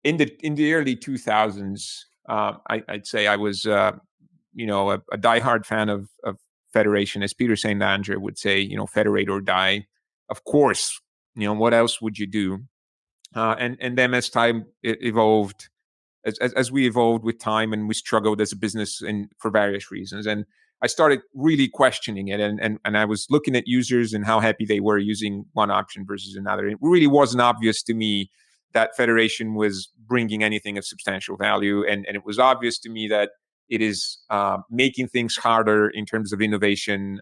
in the early 2000s, I'd say I was a diehard fan of federation, as Peter St. Andrew would say, federate or die. Of course, what else would you do? And then as time evolved, as we evolved with time, and we struggled as a business and for various reasons, and I started really questioning it, and I was looking at users and how happy they were using one option versus another. It really wasn't obvious to me that federation was bringing anything of substantial value, and it was obvious to me that it is making things harder in terms of innovation,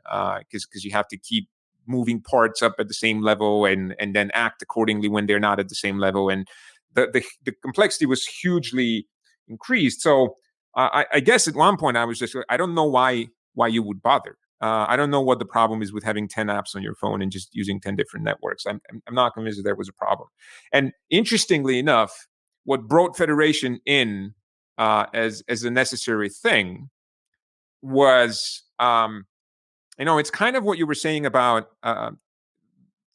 because you have to keep moving parts up at the same level, and then act accordingly when they're not at the same level, and the complexity was hugely increased. So I guess at one point I was just, I don't know why you would bother. I don't know what the problem is with having 10 apps on your phone and just using 10 different networks. I'm not convinced that there was a problem. And interestingly enough, what brought federation in as a necessary thing was, it's kind of what you were saying about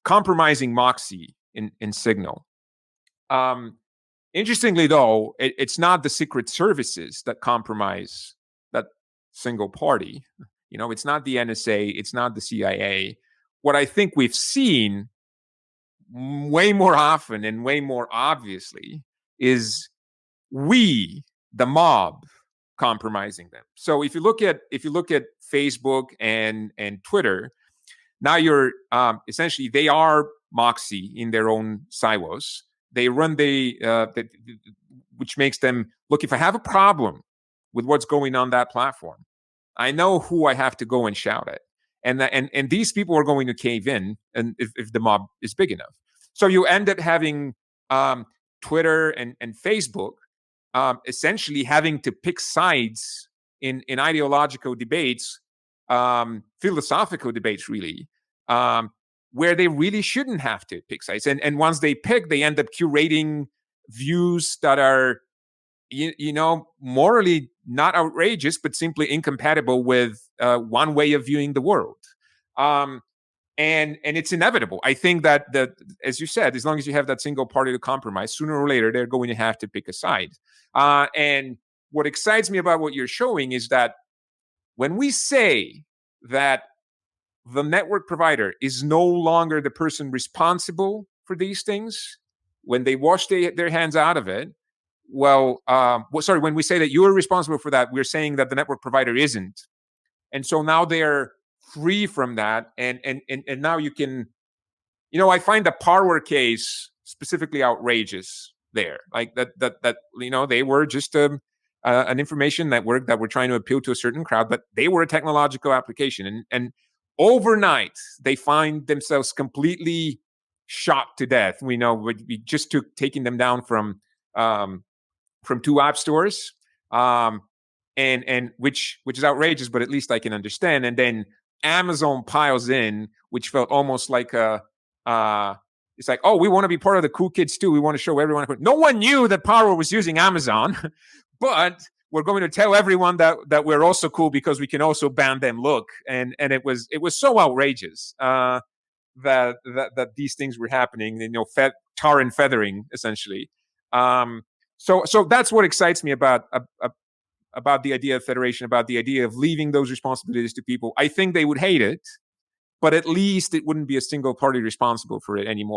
compromising Moxie in Signal. Interestingly, though, it's not the secret services that compromise that single party. It's not the NSA, it's not the CIA. What I think we've seen way more often and way more obviously is we, the mob, compromising them. So if you look at Facebook and Twitter, now you're essentially, they are Moxie in their own silos. They run which makes them, look, if I have a problem with what's going on that platform, I know who I have to go and shout at. And these people are going to cave in, and if the mob is big enough. So you end up having Twitter and Facebook essentially having to pick sides in ideological debates, philosophical debates, really, where they really shouldn't have to pick sides. And once they pick, they end up curating views that are, morally not outrageous, but simply incompatible with one way of viewing the world. And it's inevitable. I think that, as you said, as long as you have that single party to compromise, sooner or later, they're going to have to pick a side. And what excites me about what you're showing is that when we say that the network provider is no longer the person responsible for these things, when they wash their hands out of it, when we say that you're responsible for that, we're saying that the network provider isn't. And so now they're free from that. And now you can, I find the Parler case specifically outrageous there. Like that they were just an information network that were trying to appeal to a certain crowd, but they were a technological application. And overnight, they find themselves completely shot to death. We just took taking them down from 2 app stores, and which is outrageous, but at least I can understand. And then Amazon piles in, which felt almost like it's like, oh, we want to be part of the cool kids too. We want to show everyone. No one knew that Power was using Amazon, but we're going to tell everyone that we're also cool because we can also ban them. Look, and it was so outrageous that these things were happening. Tar and feathering essentially. So that's what excites me about the idea of federation, about the idea of leaving those responsibilities to people. I think they would hate it, but at least it wouldn't be a single party responsible for it anymore.